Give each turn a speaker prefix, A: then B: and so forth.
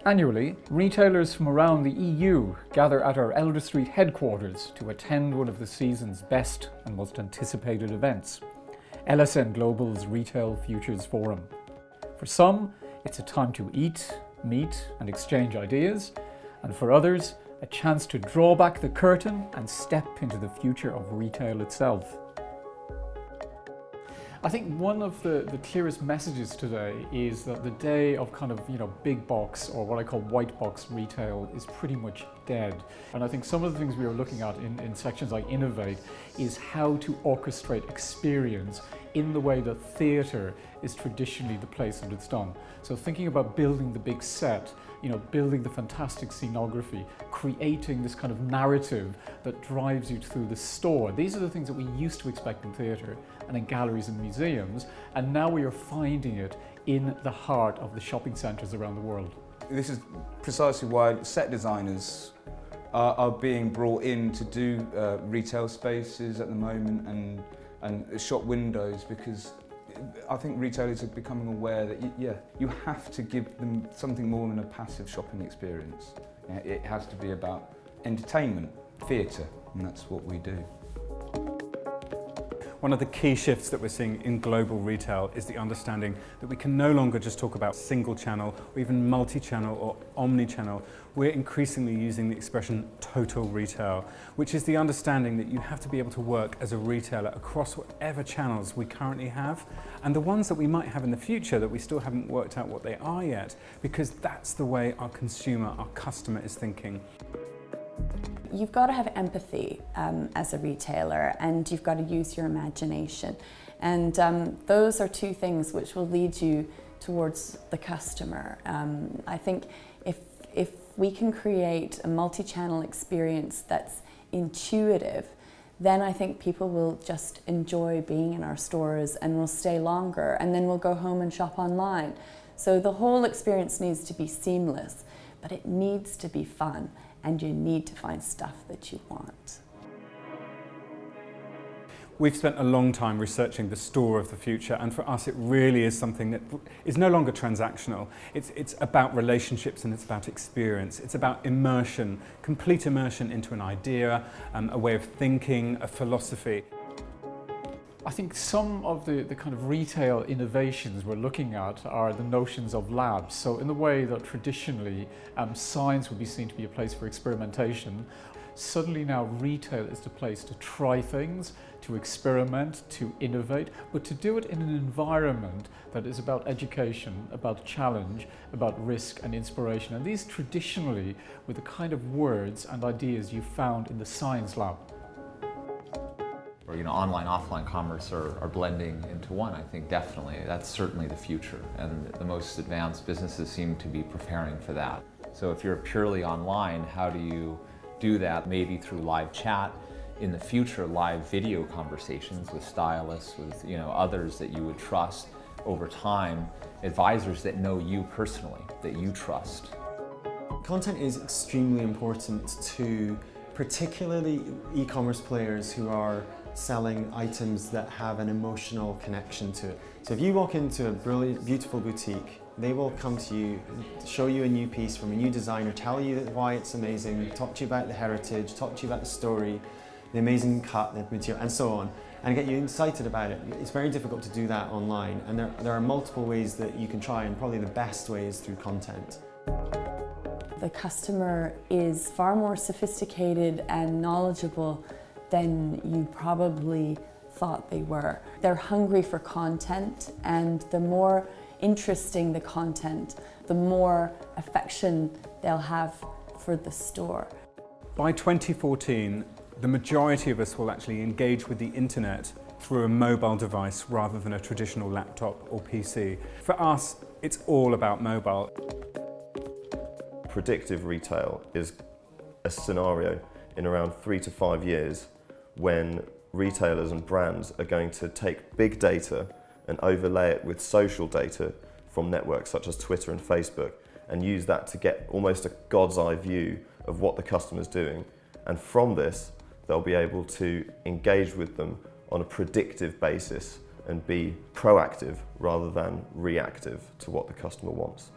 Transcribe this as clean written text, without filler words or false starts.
A: Annually, retailers from around the EU gather at our Elder Street headquarters to attend one of the season's best and most anticipated events, LSN Global's Retail Futures Forum. For some, it's a time to eat, meet and exchange ideas, and for others, a chance to draw back the curtain and step into the future of retail itself. I think one of the clearest messages today is that the day of big box, or what I call white box retail, is pretty much dead. And I think some of the things we are looking at in sections like Innovate is how to orchestrate experience in the way that theatre is traditionally the place that it's done. So thinking about building the big set, building the fantastic scenography, creating this kind of narrative that drives you through the store. These are the things that we used to expect in theatre and in galleries and museums, and now we are finding it in the heart of the shopping centres around the world.
B: This is precisely why set designers are being brought in to do retail spaces at the moment and shop windows, because I think retailers are becoming aware that you have to give them something more than a passive shopping experience. It has to be about entertainment, theatre, and that's what we do.
C: One of the key shifts that we're seeing in global retail is the understanding that we can no longer just talk about single channel or even multi-channel or omni-channel. We're increasingly using the expression total retail, which is the understanding that you have to be able to work as a retailer across whatever channels we currently have, and the ones that we might have in the future that we still haven't worked out what they are yet, because that's the way our consumer, our customer is thinking.
D: You've got to have empathy as a retailer, and you've got to use your imagination. And those are two things which will lead you towards the customer. I think if we can create a multi-channel experience that's intuitive, then I think people will just enjoy being in our stores and will stay longer, and then we'll go home and shop online. So the whole experience needs to be seamless, but it needs to be fun. And you need to find stuff that you want.
C: We've spent a long time researching the store of the future, and for us it really is something that is no longer transactional. It's about relationships and it's about experience. It's about immersion, complete immersion into an idea, a way of thinking, a philosophy.
A: I think some of the kind of retail innovations we're looking at are the notions of labs. So in the way that traditionally science would be seen to be a place for experimentation, suddenly now retail is the place to try things, to experiment, to innovate, but to do it in an environment that is about education, about challenge, about risk and inspiration. And these traditionally were the kind of words and ideas you found in the science lab.
E: Or, online, offline commerce are blending into one. I think definitely that's certainly the future, and the most advanced businesses seem to be preparing for that. So if you're purely online, how do you do that? Maybe through live chat, in the future live video conversations with stylists, with others that you would trust over time, advisors that know you personally, that you trust.
F: Content is extremely important to particularly e-commerce players who are selling items that have an emotional connection to it. So if you walk into a brilliant, beautiful boutique, they will come to you, show you a new piece from a new designer, tell you why it's amazing, talk to you about the heritage, talk to you about the story, the amazing cut, the material, and so on, and get you excited about it. It's very difficult to do that online, and there are multiple ways that you can try, and probably the best way is through content.
D: The customer is far more sophisticated and knowledgeable than you probably thought they were. They're hungry for content, and the more interesting the content, the more affection they'll have for the store.
C: By 2014, the majority of us will actually engage with the internet through a mobile device rather than a traditional laptop or PC. For us, it's all about mobile.
G: Predictive retail is a scenario in around 3 to 5 years when retailers and brands are going to take big data and overlay it with social data from networks such as Twitter and Facebook, and use that to get almost a god's eye view of what the customer's doing. And from this, they'll be able to engage with them on a predictive basis and be proactive rather than reactive to what the customer wants.